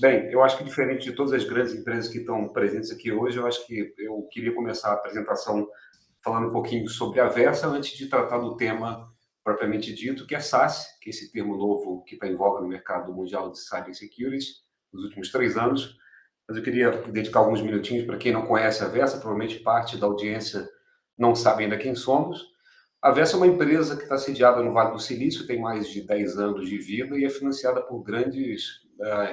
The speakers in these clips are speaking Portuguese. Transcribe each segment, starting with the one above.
Bem, eu acho que diferente de todas as grandes empresas que estão presentes aqui hoje, eu acho que eu queria começar a apresentação falando um pouquinho sobre a Versa antes de tratar do tema propriamente dito, que é SaaS, que é esse termo novo que está em voga no mercado mundial de cybersecurity nos últimos 3 anos. Mas eu queria dedicar alguns minutinhos para quem não conhece a Versa, provavelmente parte da audiência não sabe ainda quem somos. A Versa é uma empresa que está sediada no Vale do Silício, tem mais de 10 anos de vida e é financiada por grandes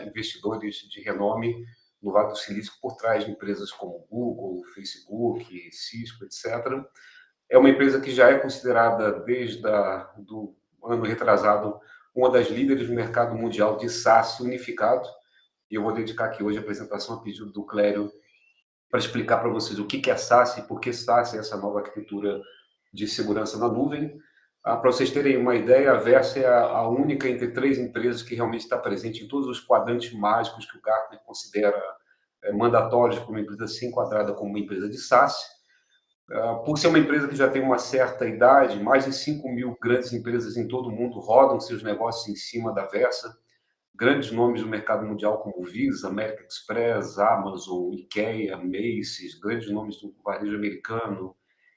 investidores de renome no Vale do Silício por trás de empresas como Google, Facebook, Cisco, etc. É uma empresa que já é considerada, desde do ano retrasado, uma das líderes do mercado mundial de SaaS unificado. E eu vou dedicar aqui hoje a apresentação a pedido do Clério para explicar para vocês o que é SaaS e por que SaaS é essa nova arquitetura de segurança na nuvem. Para vocês terem uma ideia, a Versa é a única entre 3 empresas que realmente está presente em todos os quadrantes mágicos que o Gartner considera mandatórios para uma empresa ser enquadrada como uma empresa de SaaS. Por ser uma empresa que já tem uma certa idade, mais de 5.000 grandes empresas em todo o mundo rodam seus negócios em cima da Versa. Grandes nomes do mercado mundial como Visa, American Express, Amazon, IKEA, Macy's, grandes nomes do varejo americano,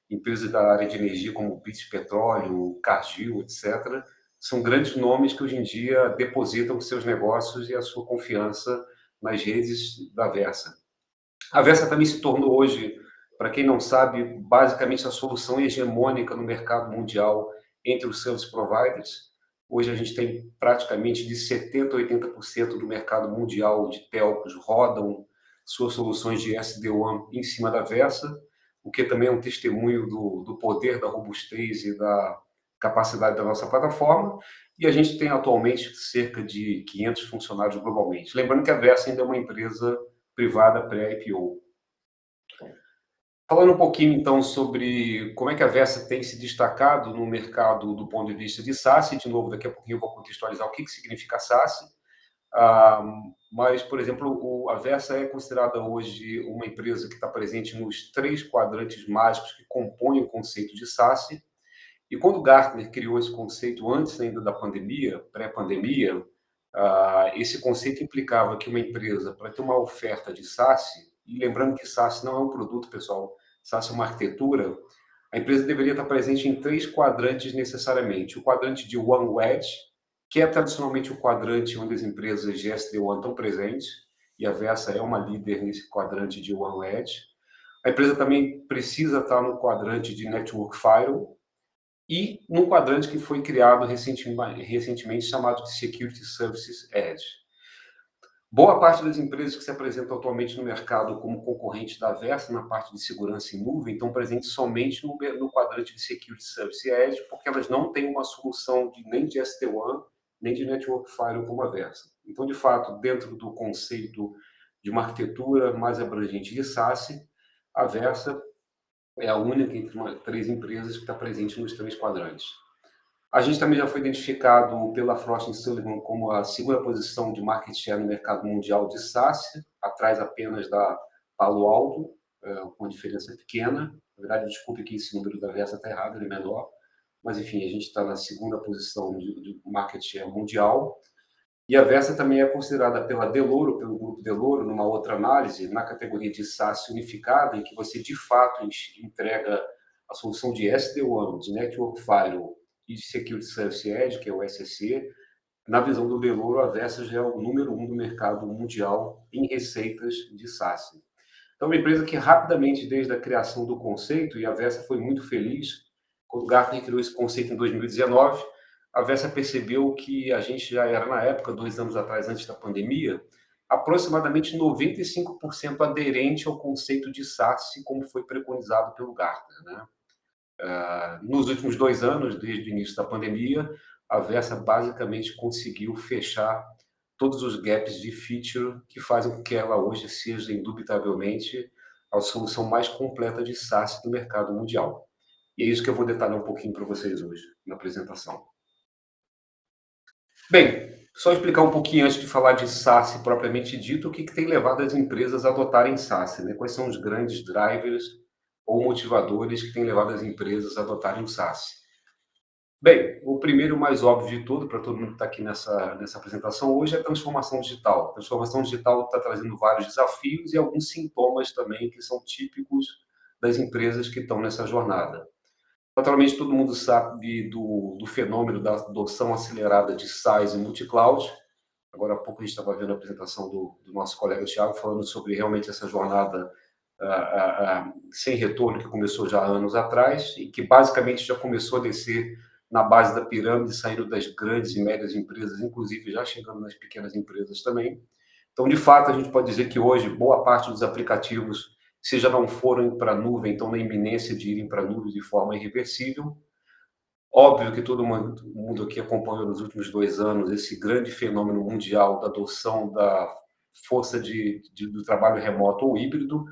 empresas da área de energia como British Petroleum, Cargill, etc. São grandes nomes que hoje em dia depositam seus negócios e a sua confiança nas redes da Versa. A Versa também se tornou hoje, para quem não sabe, basicamente a solução hegemônica no mercado mundial entre os service providers. Hoje a gente tem praticamente de 70% a 80% do mercado mundial de telcos rodam suas soluções de SD-WAN em cima da Versa, o que também é um testemunho do poder, da robustez e da capacidade da nossa plataforma. E a gente tem atualmente cerca de 500 funcionários globalmente. Lembrando que a Versa ainda é uma empresa privada pré-IPO. Falando um pouquinho, então, sobre como é que a Versa tem se destacado no mercado do ponto de vista de SaaS, e, de novo, daqui a pouquinho eu vou contextualizar o que significa SaaS. Ah, mas, por exemplo, a Versa é considerada hoje uma empresa que está presente nos 3 quadrantes mágicos que compõem o conceito de SaaS. E quando Gartner criou esse conceito antes ainda da pandemia, pré-pandemia, esse conceito implicava que uma empresa, para ter uma oferta de SaaS, e lembrando que SaaS não é um produto, pessoal, SaaS é uma arquitetura, a empresa deveria estar presente em 3 quadrantes necessariamente. O quadrante de One Wedge, que é tradicionalmente o quadrante onde as empresas de SD-WAN estão presentes, e a Versa é uma líder nesse quadrante de One Wedge. A empresa também precisa estar no quadrante de Network Firewall, e num quadrante que foi criado recentemente chamado de Security Services Edge. Boa parte das empresas que se apresentam atualmente no mercado como concorrentes da Versa na parte de segurança em nuvem estão presentes somente no quadrante de Security Service Edge, porque elas não têm uma solução nem de SD-WAN, nem de Network Firewall como a Versa. Então, de fato, dentro do conceito de uma arquitetura mais abrangente de SaaS, a Versa é a única entre 3 empresas que está presente nos 3 quadrantes. A gente também já foi identificado pela Frost & Sullivan como a segunda posição de market share no mercado mundial de SaaS, atrás apenas da Palo Alto, com uma diferença pequena. Na verdade, desculpe que esse número da Versa está errado, ele é menor. Mas, enfim, a gente está na segunda posição de market share mundial. E a Versa também é considerada pela Dell'Oro, pelo grupo Dell'Oro, numa outra análise, na categoria de SaaS unificada, em que você, de fato, entrega a solução de SD-WAN, de Network Firewall e de Security Service Edge, que é o SSE. Na visão do Dell'Oro, a Versa já é o número 1 do mercado mundial em receitas de SaaS. Então, uma empresa que rapidamente, desde a criação do conceito, e a Versa foi muito feliz, quando o Gartner criou esse conceito em 2019, a Versa percebeu que a gente já era, na época, 2 anos atrás, antes da pandemia, aproximadamente 95% aderente ao conceito de SaaS, como foi preconizado pelo Gartner, né? Nos últimos 2 anos, desde o início da pandemia, a Versa basicamente conseguiu fechar todos os gaps de feature que fazem com que ela hoje seja, indubitavelmente, a solução mais completa de SaaS do mercado mundial. E é isso que eu vou detalhar um pouquinho para vocês hoje, na apresentação. Bem, só explicar um pouquinho antes de falar de SaaS propriamente dito, o que tem levado as empresas a adotarem SaaS, né? Quais são os grandes drivers ou motivadores que têm levado as empresas a adotarem o SaaS. Bem, o primeiro e mais óbvio de tudo, para todo mundo que está aqui nessa apresentação hoje, é a transformação digital. A transformação digital está trazendo vários desafios e alguns sintomas também que são típicos das empresas que estão nessa jornada. Naturalmente, todo mundo sabe do fenômeno da adoção acelerada de SaaS e multicloud. Agora há pouco a gente estava vendo a apresentação do nosso colega Thiago falando sobre realmente essa jornada sem retorno que começou já há anos atrás e que basicamente já começou a descer na base da pirâmide, saindo das grandes e médias empresas, inclusive já chegando nas pequenas empresas também. Então, de fato, a gente pode dizer que hoje boa parte dos aplicativos, se já não foram para a nuvem, estão na iminência de irem para a nuvem de forma irreversível. Óbvio que todo mundo aqui acompanhou nos últimos 2 anos esse grande fenômeno mundial da adoção da força do trabalho remoto ou híbrido,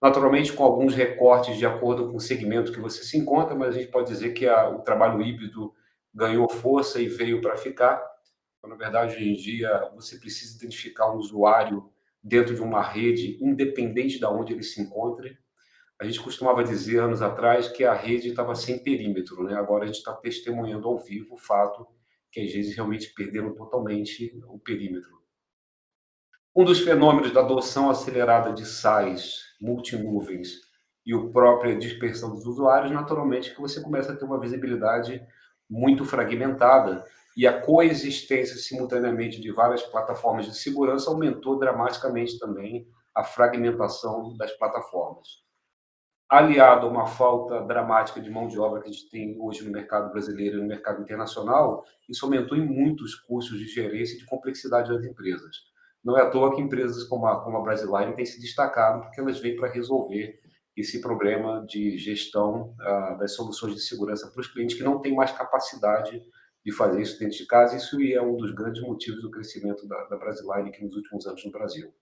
naturalmente com alguns recortes de acordo com o segmento que você se encontra, mas a gente pode dizer que o trabalho híbrido ganhou força e veio para ficar. Então, na verdade, hoje em dia, você precisa identificar um usuário dentro de uma rede, independente de onde ele se encontre. A gente costumava dizer, anos atrás, que a rede estava sem perímetro, né? Agora a gente está testemunhando ao vivo o fato que as redes realmente perderam totalmente o perímetro. Um dos fenômenos da adoção acelerada de SaaS, multinuvens e a própria dispersão dos usuários, naturalmente, que você começa a ter uma visibilidade muito fragmentada e a coexistência simultaneamente de várias plataformas de segurança aumentou dramaticamente também a fragmentação das plataformas. Aliado a uma falta dramática de mão de obra que a gente tem hoje no mercado brasileiro e no mercado internacional, isso aumentou em muitos custos de gerência e de complexidade das empresas. Não é à toa que empresas como a Brasiline têm se destacado, porque elas vêm para resolver esse problema de gestão das soluções de segurança para os clientes que não têm mais capacidade de fazer isso dentro de casa. Isso é um dos grandes motivos do crescimento da Brasiline aqui nos últimos anos no Brasil.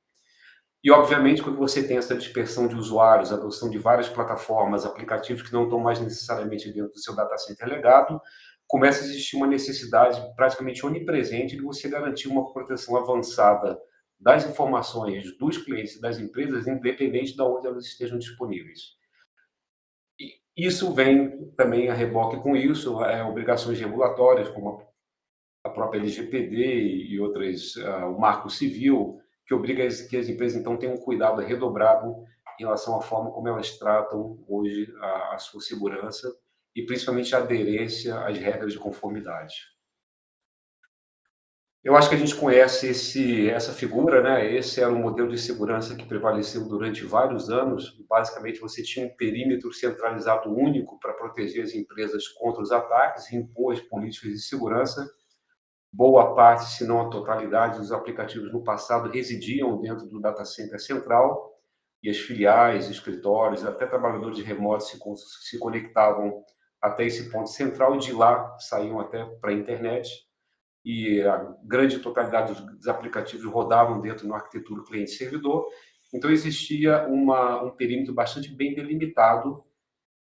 E, obviamente, quando você tem essa dispersão de usuários, a adoção de várias plataformas, aplicativos que não estão mais necessariamente dentro do seu data center legado, começa a existir uma necessidade praticamente onipresente de você garantir uma proteção avançada das informações dos clientes e das empresas, independente de onde elas estejam disponíveis. E isso vem também a reboque com isso, obrigações regulatórias, como a própria LGPD e outras, o Marco Civil, que obriga que as empresas, então, tenham um cuidado redobrado em relação à forma como elas tratam hoje a sua segurança e, principalmente, a aderência às regras de conformidade. Eu acho que a gente conhece essa figura, né? Esse era um modelo de segurança que prevaleceu durante vários anos. Basicamente, você tinha um perímetro centralizado único para proteger as empresas contra os ataques e impor as políticas de segurança. Boa parte, se não a totalidade, dos aplicativos no passado residiam dentro do data center central e as filiais, escritórios, até trabalhadores remotos se conectavam até esse ponto central e de lá saíam até para a internet e a grande totalidade dos aplicativos rodavam dentro da arquitetura cliente-servidor. Então, existia um perímetro bastante bem delimitado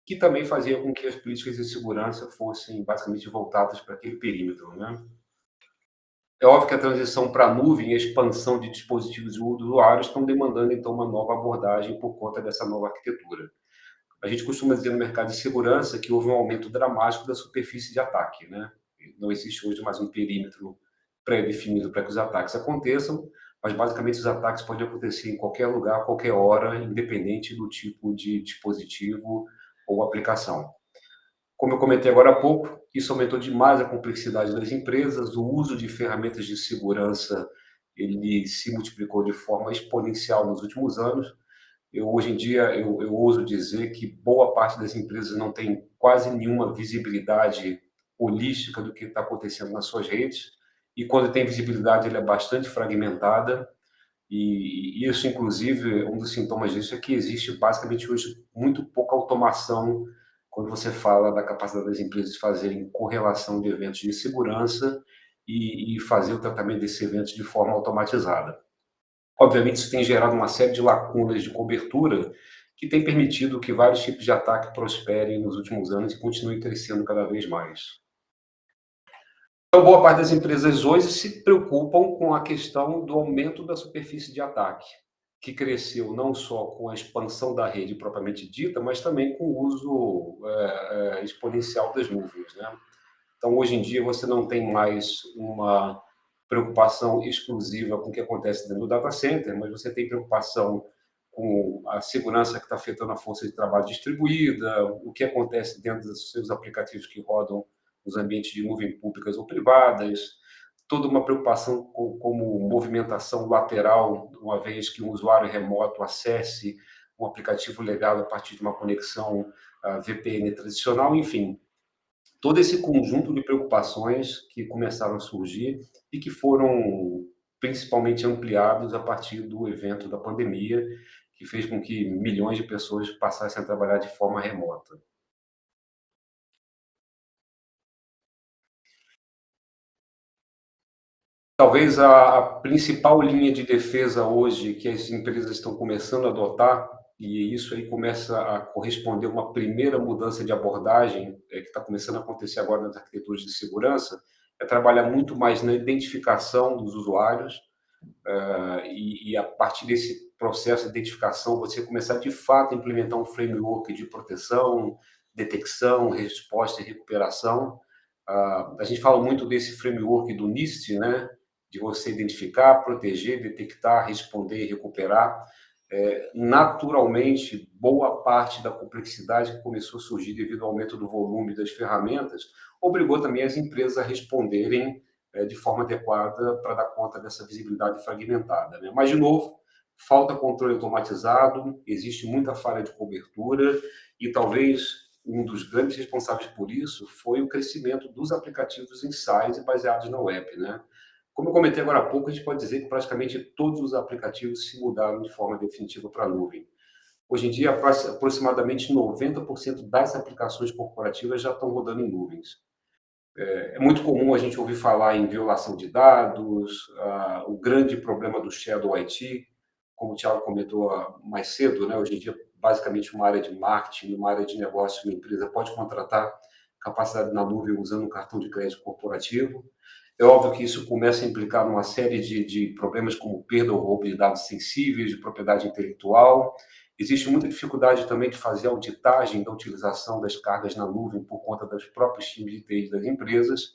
que também fazia com que as políticas de segurança fossem basicamente voltadas para aquele perímetro, né? É óbvio que a transição para a nuvem e a expansão de dispositivos e usuários estão demandando, então, uma nova abordagem por conta dessa nova arquitetura. A gente costuma dizer no mercado de segurança que houve um aumento dramático da superfície de ataque, né? Não existe hoje mais um perímetro pré-definido para que os ataques aconteçam, mas basicamente os ataques podem acontecer em qualquer lugar, a qualquer hora, independente do tipo de dispositivo ou aplicação. Como eu comentei agora há pouco, isso aumentou demais a complexidade das empresas, o uso de ferramentas de segurança ele se multiplicou de forma exponencial nos últimos anos. Hoje em dia, eu ouso dizer que boa parte das empresas não tem quase nenhuma visibilidade holística do que está acontecendo nas suas redes, e quando tem visibilidade, ela é bastante fragmentada, e isso, inclusive, um dos sintomas disso é que existe basicamente hoje muito pouca automação quando você fala da capacidade das empresas de fazerem correlação de eventos de segurança e fazer o tratamento desses eventos de forma automatizada. Obviamente, isso tem gerado uma série de lacunas de cobertura que tem permitido que vários tipos de ataque prosperem nos últimos anos e continuem crescendo cada vez mais. Então, boa parte das empresas hoje se preocupam com a questão do aumento da superfície de ataque, que cresceu não só com a expansão da rede propriamente dita, mas também com o uso exponencial das nuvens, né? Então, hoje em dia, você não tem mais uma preocupação exclusiva com o que acontece dentro do data center, mas você tem preocupação com a segurança que está afetando a força de trabalho distribuída, o que acontece dentro dos seus aplicativos que rodam nos ambientes de nuvem públicas ou privadas, toda uma preocupação como movimentação lateral, uma vez que um usuário remoto acesse um aplicativo legado a partir de uma conexão VPN tradicional, enfim, todo esse conjunto de preocupações que começaram a surgir e que foram principalmente ampliados a partir do evento da pandemia, que fez com que milhões de pessoas passassem a trabalhar de forma remota. Talvez a principal linha de defesa hoje que as empresas estão começando a adotar, e isso aí começa a corresponder a uma primeira mudança de abordagem, que está começando a acontecer agora nas arquiteturas de segurança, é trabalhar muito mais na identificação dos usuários, e a partir desse processo de identificação, você começar de fato a implementar um framework de proteção, detecção, resposta e recuperação. A gente fala muito desse framework do NIST, né? De você identificar, proteger, detectar, responder e recuperar. Naturalmente, boa parte da complexidade que começou a surgir devido ao aumento do volume das ferramentas obrigou também as empresas a responderem de forma adequada para dar conta dessa visibilidade fragmentada, né? Mas, de novo, falta controle automatizado, existe muita falha de cobertura e talvez um dos grandes responsáveis por isso foi o crescimento dos aplicativos em sites baseados na web, né? Como eu comentei agora há pouco, a gente pode dizer que praticamente todos os aplicativos se mudaram de forma definitiva para a nuvem. Hoje em dia, aproximadamente 90% das aplicações corporativas já estão rodando em nuvens. É muito comum a gente ouvir falar em violação de dados, o grande problema do shadow IT, como o Thiago comentou mais cedo, né? Hoje em dia, basicamente, uma área de marketing, uma área de negócio, uma empresa pode contratar capacidade na nuvem usando um cartão de crédito corporativo. É óbvio que isso começa a implicar numa série de problemas como perda ou roubo de dados sensíveis, de propriedade intelectual. Existe muita dificuldade também de fazer auditagem da utilização das cargas na nuvem por conta dos próprios times de TI das empresas.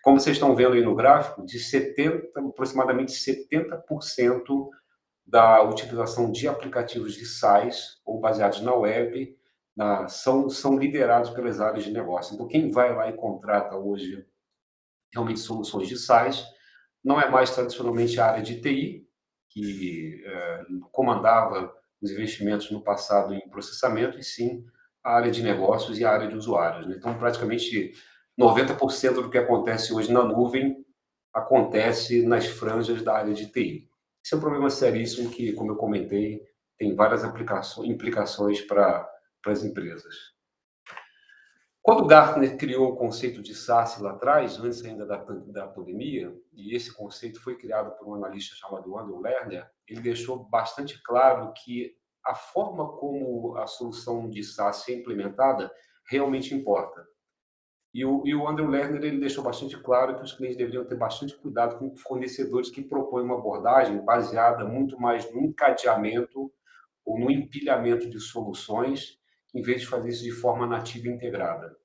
Como vocês estão vendo aí no gráfico, aproximadamente 70% da utilização de aplicativos de SaaS ou baseados na web são liderados pelas áreas de negócio. Então, quem vai lá e contrata hoje realmente soluções de SaaS não é mais tradicionalmente a área de TI, que comandava os investimentos no passado em processamento, e sim a área de negócios e a área de usuários, né? Então, praticamente 90% do que acontece hoje na nuvem acontece nas franjas da área de TI. Esse é um problema seríssimo que, como eu comentei, tem várias implicações para as empresas. Quando o Gartner criou o conceito de SaaS lá atrás, antes ainda da pandemia, e esse conceito foi criado por um analista chamado Andrew Lerner, ele deixou bastante claro que a forma como a solução de SaaS é implementada realmente importa. E o Andrew Lerner ele deixou bastante claro que os clientes deveriam ter bastante cuidado com fornecedores que propõem uma abordagem baseada muito mais no encadeamento ou no empilhamento de soluções, em vez de fazer isso de forma nativa e integrada.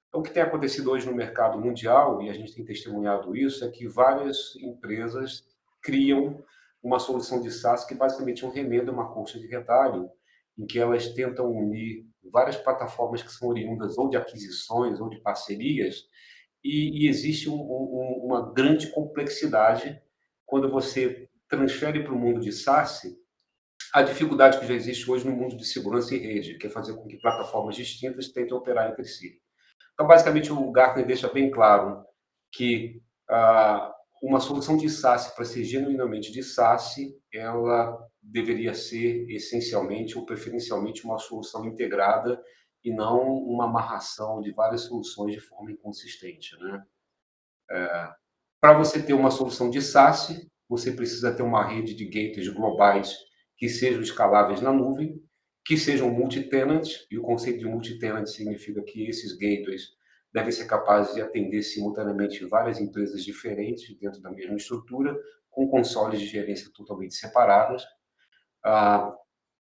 Então, o que tem acontecido hoje no mercado mundial, e a gente tem testemunhado isso, é que várias empresas criam uma solução de SaaS que basicamente é um remendo, uma colcha de retalho, em que elas tentam unir várias plataformas que são oriundas ou de aquisições ou de parcerias, e existe uma grande complexidade quando você transfere para o mundo de SaaS a dificuldade que já existe hoje no mundo de segurança e rede, que é fazer com que plataformas distintas tentem operar entre si. Então, basicamente, o Gartner deixa bem claro que uma solução de SaaS, para ser genuinamente de SaaS, ela deveria ser essencialmente ou preferencialmente uma solução integrada e não uma amarração de várias soluções de forma inconsistente, né? Para você ter uma solução de SaaS, você precisa ter uma rede de gateways globais que sejam escaláveis na nuvem, que sejam multi-tenant, e o conceito de multi-tenant significa que esses gateways devem ser capazes de atender simultaneamente várias empresas diferentes dentro da mesma estrutura, com consoles de gerência totalmente separadas.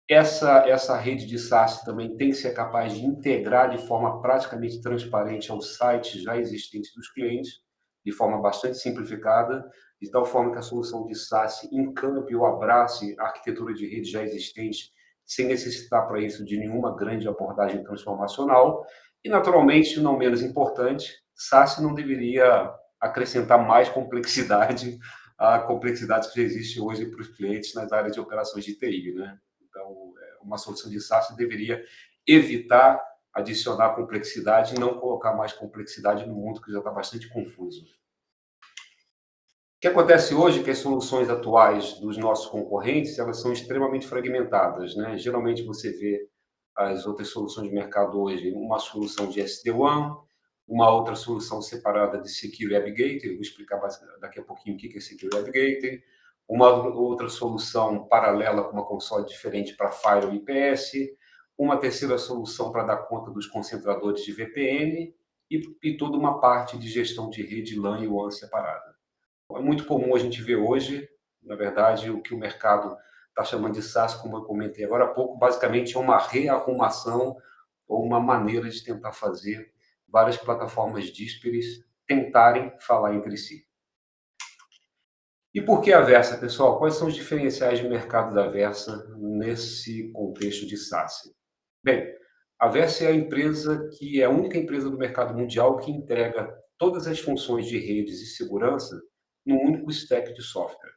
Essa rede de SaaS também tem que ser capaz de integrar de forma praticamente transparente aos sites já existentes dos clientes, de forma bastante simplificada, de tal forma que a solução de SaaS encampe ou abrace a arquitetura de rede já existente, sem necessitar para isso de nenhuma grande abordagem transformacional. E, naturalmente, não menos importante, SaaS não deveria acrescentar mais complexidade à complexidade que já existe hoje para os clientes nas áreas de operações de TI, né? Então, uma solução de SaaS deveria evitar adicionar complexidade e não colocar mais complexidade no mundo que já está bastante confuso. O que acontece hoje é que as soluções atuais dos nossos concorrentes, elas são extremamente fragmentadas, né? Geralmente você vê as outras soluções de mercado hoje, uma solução de SD-WAN, uma outra solução separada de Secure Web Gateway, eu vou explicar daqui a pouquinho o que é Secure Web Gateway, uma outra solução paralela com uma console diferente para Firewall IPS, uma terceira solução para dar conta dos concentradores de VPN e toda uma parte de gestão de rede LAN e WAN separada. É muito comum a gente ver hoje, na verdade, o que o mercado está chamando de SaaS, como eu comentei agora há pouco, basicamente é uma rearrumação ou uma maneira de tentar fazer várias plataformas díspares tentarem falar entre si. E por que a Versa, pessoal? Quais são os diferenciais de mercado da Versa nesse contexto de SaaS? Bem, a Versa é a empresa que é a única empresa do mercado mundial que entrega todas as funções de redes e segurança num único stack de software.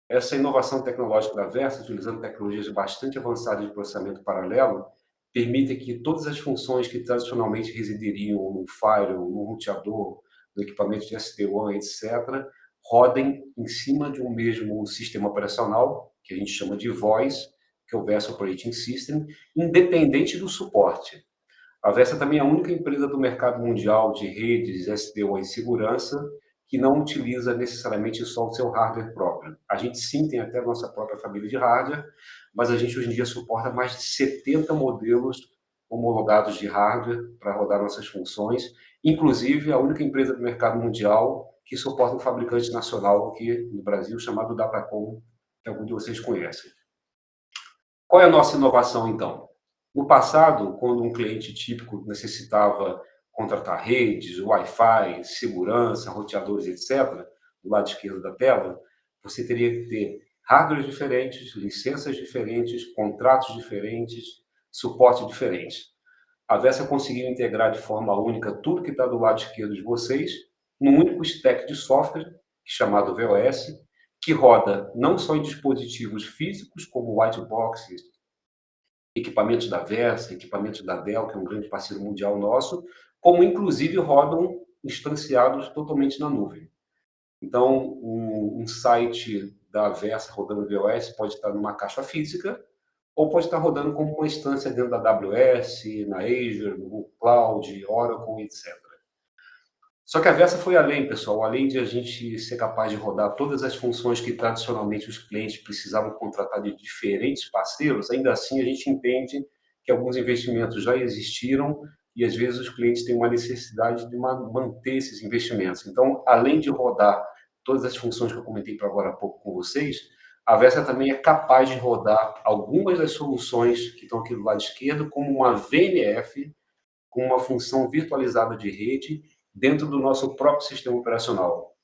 Essa inovação tecnológica da Versa, utilizando tecnologias bastante avançadas de processamento paralelo, permite que todas as funções que tradicionalmente residiriam no firewall, no roteador, no equipamento de SD-WAN, etc., rodem em cima de um mesmo sistema operacional, que a gente chama de VoIP, que é o Versa Operating System, independente do suporte. A Versa também é a única empresa do mercado mundial de redes, SD-WAN e segurança que não utiliza necessariamente só o seu hardware próprio. A gente sim tem até a nossa própria família de hardware, mas a gente hoje em dia suporta mais de 70 modelos homologados de hardware para rodar nossas funções, inclusive a única empresa do mercado mundial que suporta um fabricante nacional aqui no Brasil chamado Datacom, que alguns de vocês conhecem. Qual é a nossa inovação, então? No passado, quando um cliente típico necessitava contratar redes, Wi-Fi, segurança, roteadores, etc., do lado esquerdo da tela, você teria que ter hardware diferentes, licenças diferentes, contratos diferentes, suporte diferente. A Versa conseguiu integrar de forma única tudo que está do lado esquerdo de vocês num único stack de software, chamado VOS, que roda não só em dispositivos físicos, como white boxes, equipamentos da Versa, equipamentos da Dell, que é um grande parceiro mundial nosso, como inclusive rodam instanciados totalmente na nuvem. Então, um site da Versa rodando VOS pode estar numa caixa física ou pode estar rodando como uma instância dentro da AWS, na Azure, no Google Cloud, Oracle, etc. Só que a Versa foi além, pessoal. Além de a gente ser capaz de rodar todas as funções que tradicionalmente os clientes precisavam contratar de diferentes parceiros, ainda assim a gente entende que alguns investimentos já existiram e às vezes os clientes têm uma necessidade de manter esses investimentos. Então, além de rodar todas as funções que eu comentei para agora há pouco com vocês, a Versa também é capaz de rodar algumas das soluções que estão aqui do lado esquerdo, como uma VNF, com uma função virtualizada de rede dentro do nosso próprio sistema operacional.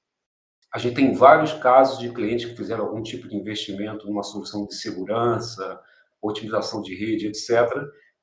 A gente tem vários casos de clientes que fizeram algum tipo de investimento numa solução de segurança, otimização de rede, etc.,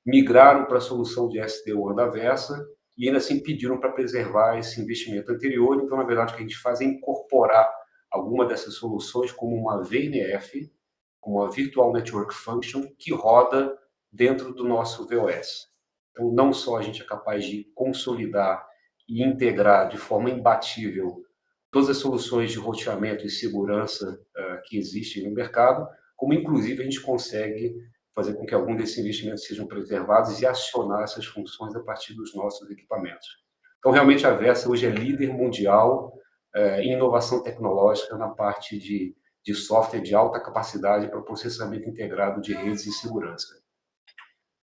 migraram para a solução de SD-WAN da Versa e ainda assim pediram para preservar esse investimento anterior. Então, na verdade, o que a gente faz é incorporar alguma dessas soluções como uma VNF, como uma Virtual Network Function, que roda dentro do nosso VOS. Então, não só a gente é capaz de consolidar e integrar de forma imbatível todas as soluções de roteamento e segurança que existem no mercado, como inclusive a gente consegue fazer com que algum desses investimentos sejam preservados e acionar essas funções a partir dos nossos equipamentos. Então, realmente, a Versa hoje é líder mundial em inovação tecnológica na parte de software de alta capacidade para processamento integrado de redes e segurança.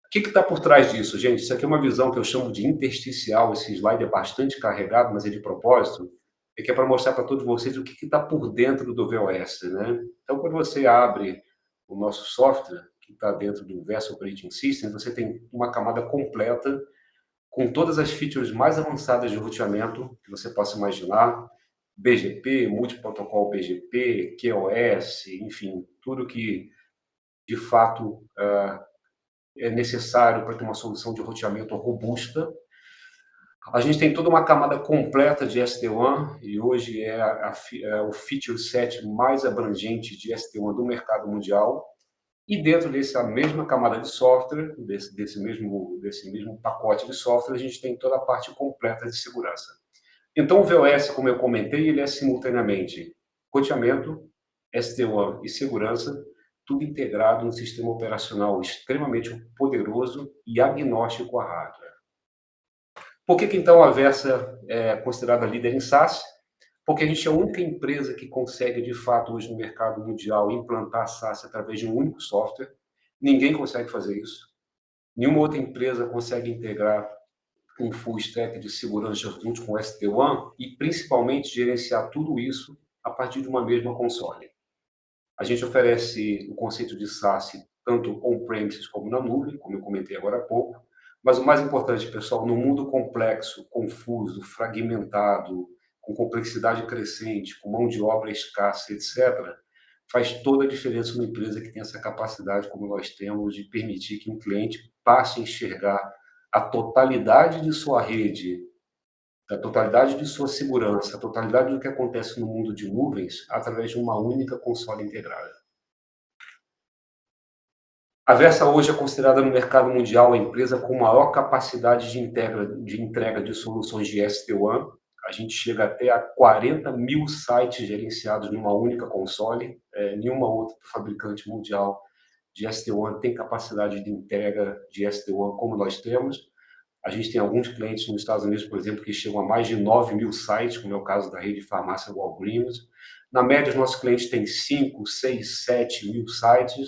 O que está por trás disso, gente? Isso aqui é uma visão que eu chamo de intersticial. Esse slide é bastante carregado, mas é de propósito. É que é para mostrar para todos vocês o que está por dentro do VOS, né? Então, quando você abre o nosso software, que está dentro do Versa Operating System, você tem uma camada completa com todas as features mais avançadas de roteamento que você possa imaginar, BGP, multiprotocolo BGP, QoS, enfim, tudo que de fato é necessário para ter uma solução de roteamento robusta. A gente tem toda uma camada completa de SD-WAN e hoje é o feature set mais abrangente de SD-WAN do mercado mundial. E dentro dessa mesma camada de software, desse mesmo pacote de software, a gente tem toda a parte completa de segurança. Então, o VOS, como eu comentei, ele é simultaneamente roteamento, SD-WAN e segurança, tudo integrado num sistema operacional extremamente poderoso e agnóstico a hardware. Por que então a Versa é considerada líder em SaaS? Porque a gente é a única empresa que consegue, de fato, hoje no mercado mundial, implantar SaaS através de um único software. Ninguém consegue fazer isso. Nenhuma outra empresa consegue integrar um full stack de segurança junto com o SD-WAN e, principalmente, gerenciar tudo isso a partir de uma mesma console. A gente oferece o conceito de SaaS tanto on-premises como na nuvem, como eu comentei agora há pouco, mas o mais importante, pessoal, no mundo complexo, confuso, fragmentado, com complexidade crescente, com mão de obra escassa, etc., faz toda a diferença numa empresa que tem essa capacidade, como nós temos, de permitir que um cliente passe a enxergar a totalidade de sua rede, a totalidade de sua segurança, a totalidade do que acontece no mundo de nuvens, através de uma única console integrada. A Versa hoje é considerada no mercado mundial a empresa com maior capacidade de entrega de soluções de SD-WAN. A gente chega até a 40 mil sites gerenciados numa única console. Nenhuma outra fabricante mundial de SD-WAN tem capacidade de entrega de SD-WAN como nós temos. A gente tem alguns clientes nos Estados Unidos, por exemplo, que chegam a mais de 9 mil sites, como é o caso da rede de farmácia Walgreens. Na média, os nossos clientes têm 5, 6, 7 mil sites.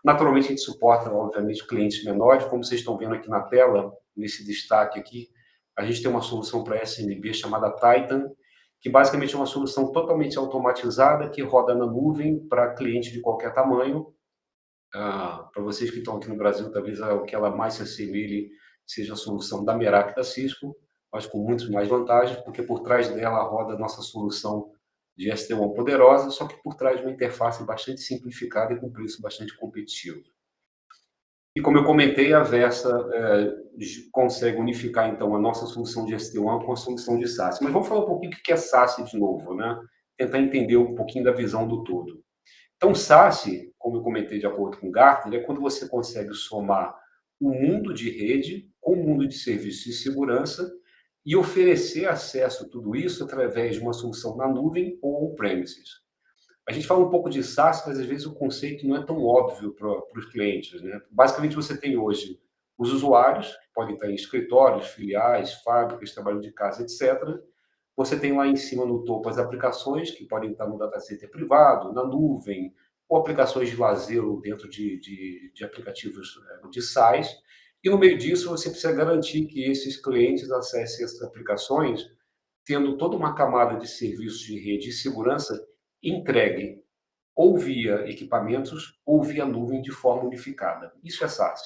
Naturalmente, a gente suporta, obviamente, clientes menores, como vocês estão vendo aqui na tela, nesse destaque aqui, a gente tem uma solução para SMB chamada Titan, que basicamente é uma solução totalmente automatizada que roda na nuvem para cliente de qualquer tamanho. Para vocês que estão aqui no Brasil, talvez o que ela mais se assemelhe seja a solução da Meraki da Cisco, mas com muitas mais vantagens, porque por trás dela roda a nossa solução de SD-WAN poderosa, só que por trás de uma interface bastante simplificada e com preço bastante competitivo. E como eu comentei, a Versa consegue unificar, então, a nossa solução de SD-WAN com a solução de SaaS. Mas vamos falar um pouquinho o que é SaaS de novo, né? Tentar entender um pouquinho da visão do todo. Então, SaaS, como eu comentei de acordo com o Gartner, é quando você consegue somar o mundo de rede com o mundo de serviços de segurança e oferecer acesso a tudo isso através de uma solução na nuvem ou on-premises. A gente fala um pouco de SaaS, mas às vezes o conceito não é tão óbvio para os clientes, né? Basicamente, você tem hoje os usuários, que podem estar em escritórios, filiais, fábricas, trabalho de casa, etc. Você tem lá em cima no topo as aplicações, que podem estar no data center privado, na nuvem, ou aplicações de lazer ou dentro de aplicativos de SaaS. E no meio disso, você precisa garantir que esses clientes acessem essas aplicações, tendo toda uma camada de serviços de rede e segurança entregue ou via equipamentos ou via nuvem de forma unificada. Isso é SaaS.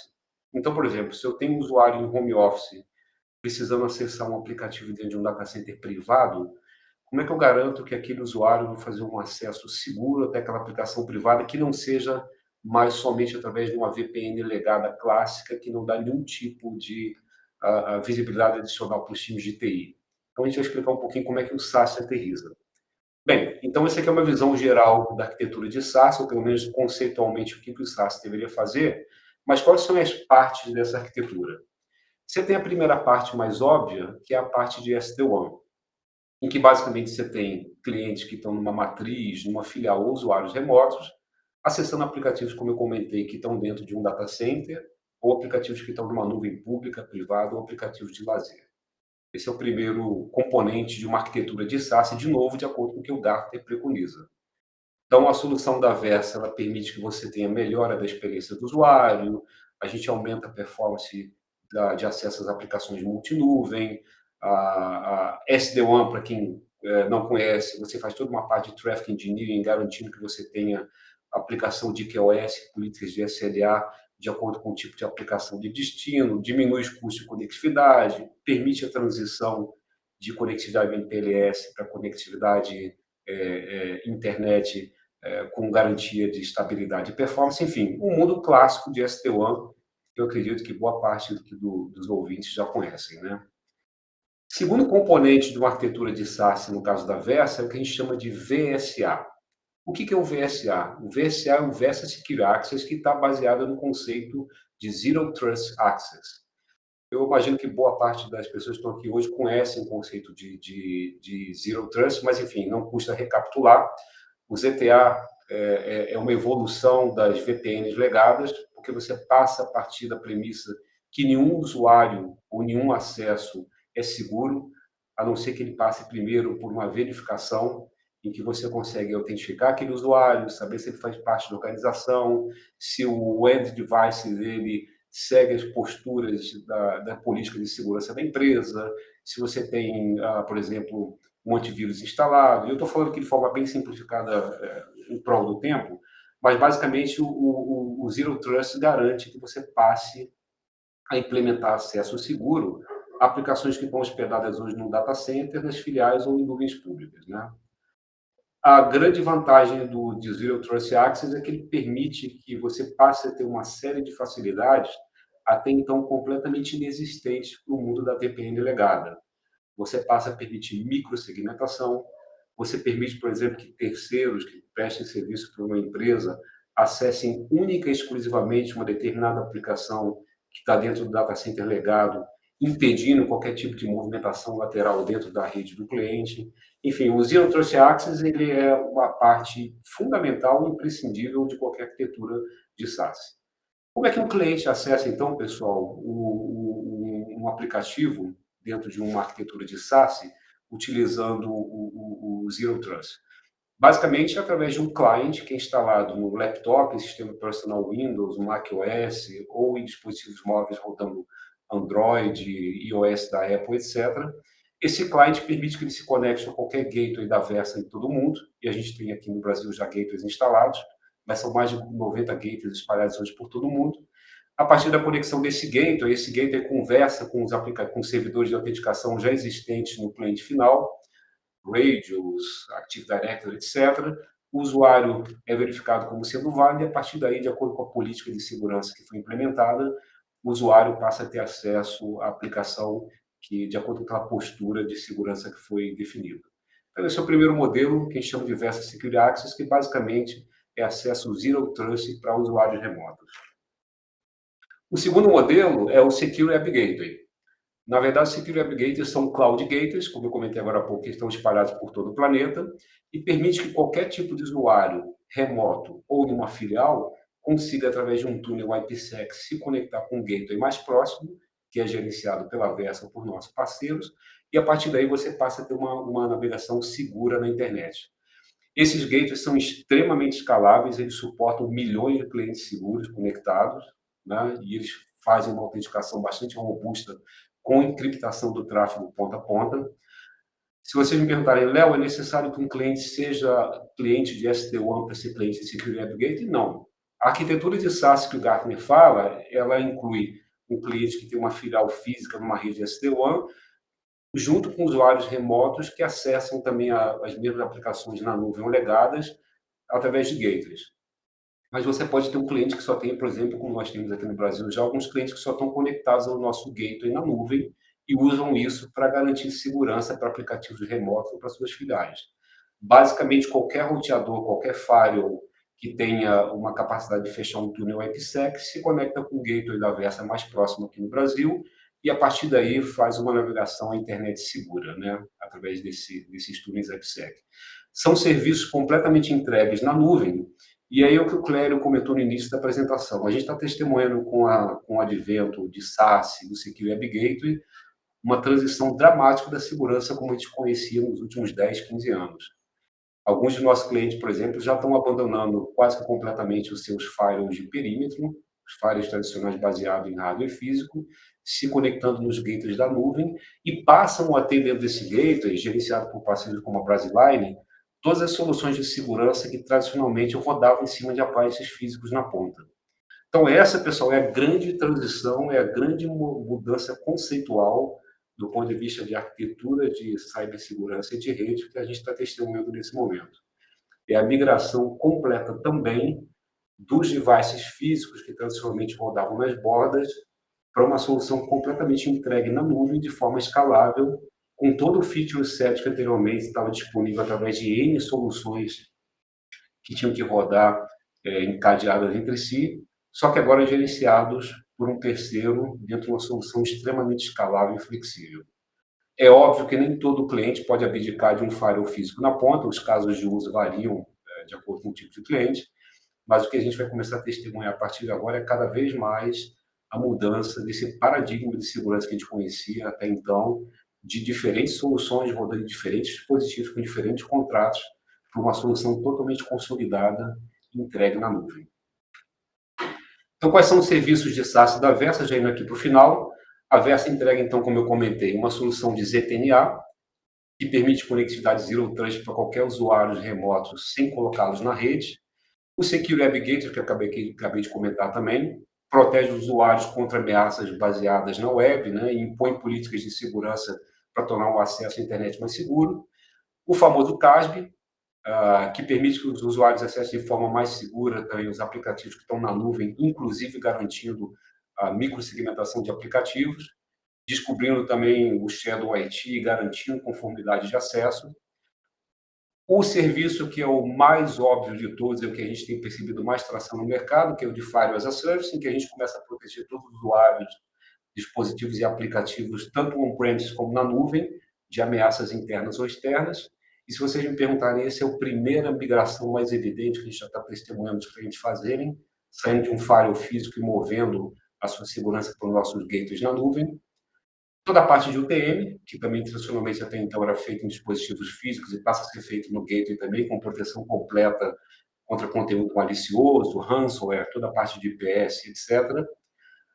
Então, por exemplo, se eu tenho um usuário em home office precisando acessar um aplicativo dentro de um data center privado, como é que eu garanto que aquele usuário vai fazer um acesso seguro até aquela aplicação privada que não seja mais somente através de uma VPN legada clássica que não dá nenhum tipo de visibilidade adicional para os times de TI? Então, a gente vai explicar um pouquinho como é que o SaaS aterriza. Bem, então essa aqui é uma visão geral da arquitetura de SaaS, ou pelo menos conceitualmente o que o SaaS deveria fazer, mas quais são as partes dessa arquitetura? Você tem a primeira parte mais óbvia, que é a parte de SD-WAN, em que basicamente você tem clientes que estão numa matriz, numa filial ou usuários remotos, acessando aplicativos, como eu comentei, que estão dentro de um data center, ou aplicativos que estão numa nuvem pública, privada, ou aplicativos de lazer. Esse é o primeiro componente de uma arquitetura de SaaS, de novo, de acordo com o que o Gartner preconiza. Então, a solução da Versa ela permite que você tenha melhora da experiência do usuário, a gente aumenta a performance de acesso às aplicações multinuvem, a SD-WAN, para quem não conhece, você faz toda uma parte de traffic engineering, garantindo que você tenha aplicação de QoS, políticas de SLA, de acordo com o tipo de aplicação de destino, diminui os custos de conectividade, permite a transição de conectividade MPLS para conectividade internet com garantia de estabilidade e performance, enfim, um mundo clássico de SD-WAN, que eu acredito que boa parte dos ouvintes já conhecem, né? Segundo componente de uma arquitetura de SaaS, no caso da Versa, é o que a gente chama de VSA. O que é o VSA? O VSA é o Versa Secure Access, que está baseado no conceito de Zero Trust Access. Eu imagino que boa parte das pessoas que estão aqui hoje conhecem o conceito de Zero Trust, mas, enfim, não custa recapitular. O ZTA é uma evolução das VPNs legadas, porque você passa a partir da premissa que nenhum usuário ou nenhum acesso é seguro, a não ser que ele passe primeiro por uma verificação em que você consegue autentificar aquele usuário, saber se ele faz parte da organização, se o end device dele segue as posturas da política de segurança da empresa, se você tem, por exemplo, um antivírus instalado. Eu estou falando aqui de forma bem simplificada em prol do tempo, mas basicamente o Zero Trust garante que você passe a implementar acesso seguro a aplicações que estão hospedadas hoje no data center, nas filiais ou em nuvens públicas, né? A grande vantagem de Zero Trust Access é que ele permite que você passe a ter uma série de facilidades até então completamente inexistentes no mundo da VPN legada. Você passa a permitir microsegmentação, você permite, por exemplo, que terceiros que prestem serviço para uma empresa acessem única e exclusivamente uma determinada aplicação que está dentro do data center legado, impedindo qualquer tipo de movimentação lateral dentro da rede do cliente. Enfim, o Zero Trust Access ele é uma parte fundamental e imprescindível de qualquer arquitetura de SaaS. Como é que um cliente acessa, então, pessoal, um aplicativo dentro de uma arquitetura de SaaS, utilizando o Zero Trust? Basicamente, através de um client que é instalado no laptop, em sistema personal Windows, macOS ou em dispositivos móveis rodando Android, iOS da Apple, etc. Esse client permite que ele se conecte a qualquer gateway da Versa em todo o mundo, e a gente tem aqui no Brasil já gateways instalados, mas são mais de 90 gateways espalhados hoje por todo o mundo. A partir da conexão desse gateway, esse gateway conversa com com os servidores de autenticação já existentes no cliente final, Radius, Active Directory, etc. O usuário é verificado como sendo válido e, a partir daí, de acordo com a política de segurança que foi implementada, o usuário passa a ter acesso à aplicação que, de acordo com aquela postura de segurança que foi definida. Então, esse é o primeiro modelo, que a gente chama de Versa Secure Access, que basicamente é acesso Zero Trust para usuários remotos. O segundo modelo é o Secure Web Gateway. Na verdade, Secure Web Gateways são cloud gateways, como eu comentei agora há pouco, que estão espalhados por todo o planeta, e permite que qualquer tipo de usuário, remoto ou de uma filial, consiga, através de um túnel IPsec, se conectar com um gateway mais próximo, que é gerenciado pela Versa ou por nossos parceiros, e a partir daí você passa a ter uma navegação segura na internet. Esses gateways são extremamente escaláveis, eles suportam milhões de clientes seguros conectados, né? E eles fazem uma autenticação bastante robusta com encriptação do tráfego ponta a ponta. Se vocês me perguntarem, Léo, é necessário que um cliente seja cliente de SD-WAN para ser cliente de Secure Web Gateway? Não. A arquitetura de SaaS que o Gartner fala, ela inclui um cliente que tem uma filial física numa rede SD-WAN, junto com usuários remotos que acessam também as mesmas aplicações na nuvem ou legadas através de gateways. Mas você pode ter um cliente que só tem, por exemplo, como nós temos aqui no Brasil, já alguns clientes que só estão conectados ao nosso gateway na nuvem e usam isso para garantir segurança para aplicativos remotos ou para suas filiais. Basicamente, qualquer roteador, qualquer firewall que tenha uma capacidade de fechar um túnel IPsec se conecta com o gateway da Versa mais próximo aqui no Brasil e, a partir daí, faz uma navegação à internet segura, né? Através desses túneis IPsec. São serviços completamente entregues na nuvem. E aí é o que o Clério comentou no início da apresentação. A gente está testemunhando com o advento de SaaS, do Secure Web Gateway, uma transição dramática da segurança como a gente conhecia nos últimos 10, 15 anos. Alguns de nossos clientes, por exemplo, já estão abandonando quase que completamente os seus firewalls de perímetro, os firewalls tradicionais baseados em hardware físico, se conectando nos gateways da nuvem e passam a ter dentro desse gateway, gerenciado por parceiros como a Brasiline, todas as soluções de segurança que tradicionalmente rodavam em cima de appliances físicos na ponta. Então essa, pessoal, é a grande transição, é a grande mudança conceitual do ponto de vista de arquitetura de cibersegurança e de rede que a gente está testemunhando nesse momento. É a migração completa também dos devices físicos que tradicionalmente rodavam nas bordas para uma solução completamente entregue na nuvem de forma escalável, com todo o feature set que anteriormente estava disponível através de N soluções que tinham que rodar encadeadas entre si, só que agora gerenciados por um terceiro dentro de uma solução extremamente escalável e flexível. É óbvio que nem todo cliente pode abdicar de um firewall físico na ponta, os casos de uso variam de acordo com o tipo de cliente, mas o que a gente vai começar a testemunhar a partir de agora é cada vez mais a mudança desse paradigma de segurança que a gente conhecia até então, de diferentes soluções rodando em diferentes dispositivos com diferentes contratos, para uma solução totalmente consolidada e entregue na nuvem. Então, quais são os serviços de SaaS da Versa? Já indo aqui para o final, a Versa entrega, então, como eu comentei, uma solução de ZTNA, que permite conectividade Zero Trust para qualquer usuário remoto sem colocá-los na rede. O Secure Web Gateway, que eu acabei de comentar também, protege os usuários contra ameaças baseadas na web, né, e impõe políticas de segurança para tornar o acesso à internet mais seguro. O famoso CASB, que permite que os usuários acessem de forma mais segura também os aplicativos que estão na nuvem, inclusive garantindo a microsegmentação de aplicativos, descobrindo também o Shadow IT e garantindo conformidade de acesso. O serviço que é o mais óbvio de todos, é o que a gente tem percebido mais tração no mercado, que é o de Firewall as a Service, em que a gente começa a proteger todos os usuários, dispositivos e aplicativos, tanto on-premise como na nuvem, de ameaças internas ou externas. E se vocês me perguntarem, essa é a primeira migração mais evidente que a gente já está testemunhando os clientes fazerem, saindo de um firewall físico e movendo a sua segurança para os nossos gateways na nuvem. Toda a parte de UTM, que também tradicionalmente até então era feita em dispositivos físicos e passa a ser feito no gateway também, com proteção completa contra conteúdo malicioso, ransomware, toda a parte de IPS, etc.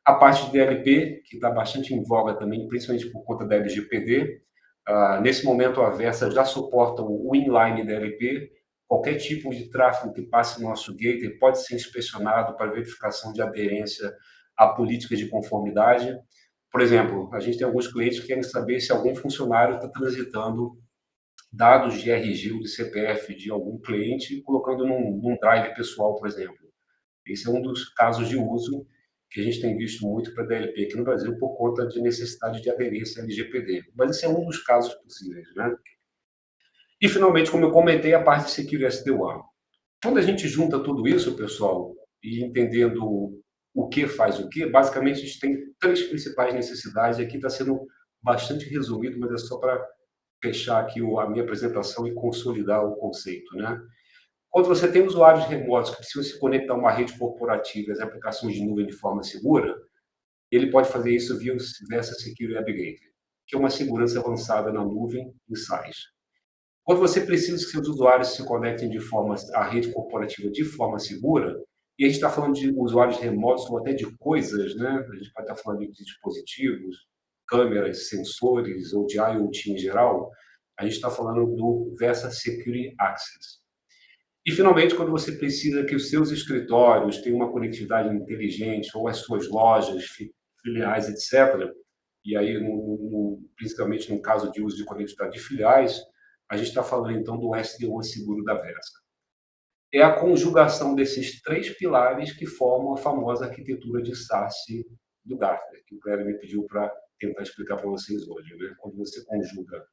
A parte de DLP, que está bastante em voga também, principalmente por conta da LGPD. Nesse momento, a Versa já suporta o inline DLP. Qualquer tipo de tráfego que passe no nosso gateway pode ser inspecionado para verificação de aderência a políticas de conformidade. Por exemplo, a gente tem alguns clientes que querem saber se algum funcionário está transitando dados de RG ou de CPF de algum cliente, colocando num drive pessoal, por exemplo. Esse é um dos casos de uso que a gente tem visto muito para a DLP aqui no Brasil por conta de necessidade de aderência à LGPD. Mas esse é um dos casos possíveis, né? E, finalmente, como eu comentei, a parte de Secure SD-WAN. Quando a gente junta tudo isso, pessoal, e entendendo o que faz o que, basicamente a gente tem três principais necessidades, e aqui está sendo bastante resumido, mas é só para fechar aqui a minha apresentação e consolidar o conceito, né? Quando você tem usuários remotos que precisam se conectar a uma rede corporativa e as aplicações de nuvem de forma segura, ele pode fazer isso via o Versa Secure Web Gateway, que é uma segurança avançada na nuvem em SaaS. Quando você precisa que seus usuários se conectem de forma à rede corporativa de forma segura, e a gente está falando de usuários remotos ou até de coisas, né? A gente pode estar falando de dispositivos, câmeras, sensores ou de IoT em geral, a gente está falando do Versa Security Access. E, finalmente, quando você precisa que os seus escritórios tenham uma conectividade inteligente, ou as suas lojas, filiais, etc., e aí, principalmente no caso de uso de conectividade de filiais, a gente está falando, então, do SD-WAN seguro da Versa. É a conjugação desses três pilares que formam a famosa arquitetura de SaaS do Gartner, que o Cléber me pediu para tentar explicar para vocês hoje, né? Quando você conjuga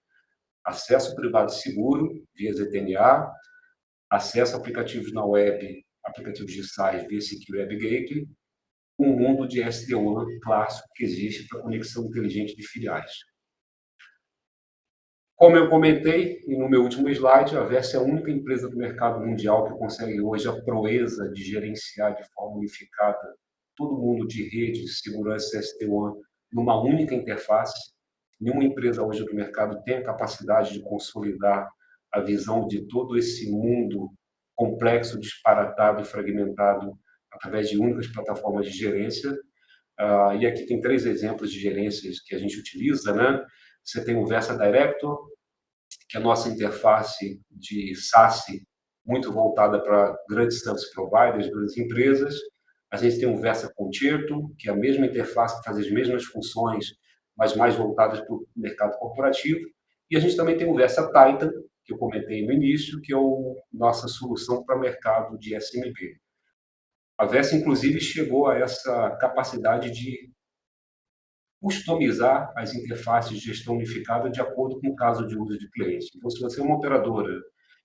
acesso privado seguro, via ZTNA, acesso a aplicativos na web, aplicativos de SaaS via Secure Web Gateway, um mundo de SD-WAN clássico que existe para conexão inteligente de filiais. Como eu comentei no meu último slide, a Versa é a única empresa do mercado mundial que consegue hoje a proeza de gerenciar de forma unificada todo mundo de rede, segurança SD-WAN numa única interface. Nenhuma empresa hoje do mercado tem a capacidade de consolidar a visão de todo esse mundo complexo, disparatado e fragmentado através de únicas plataformas de gerência. E aqui tem três exemplos de gerências que a gente utiliza, né? Você tem o Versa Director, que a nossa interface de SaaS, muito voltada para grandes service providers, grandes empresas. A gente tem o Versa Concerto, que é a mesma interface que faz as mesmas funções, mas mais voltadas para o mercado corporativo. E a gente também tem o Versa Titan, que eu comentei no início, que é a nossa solução para mercado de SMB. A Versa, inclusive, chegou a essa capacidade de customizar as interfaces de gestão unificada de acordo com o caso de uso de cliente. Então, se você é uma operadora,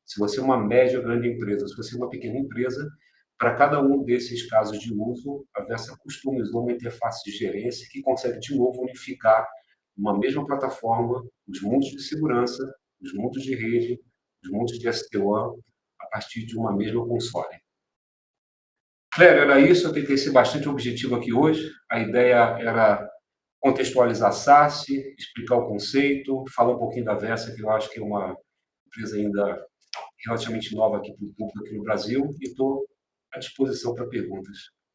se você é uma média ou grande empresa, se você é uma pequena empresa, para cada um desses casos de uso, a Versa customizou uma interface de gerência que consegue, de novo, unificar uma mesma plataforma os mundos de segurança, os mundos de rede, os mundos de SD-WAN, a partir de uma mesma console. Cléber, era isso. Eu tentei ser bastante objetivo aqui hoje. A ideia era contextualizar a SaaS, explicar o conceito, falar um pouquinho da Versa, que eu acho que é uma empresa ainda relativamente nova aqui para o público aqui no Brasil, e estou à disposição para perguntas.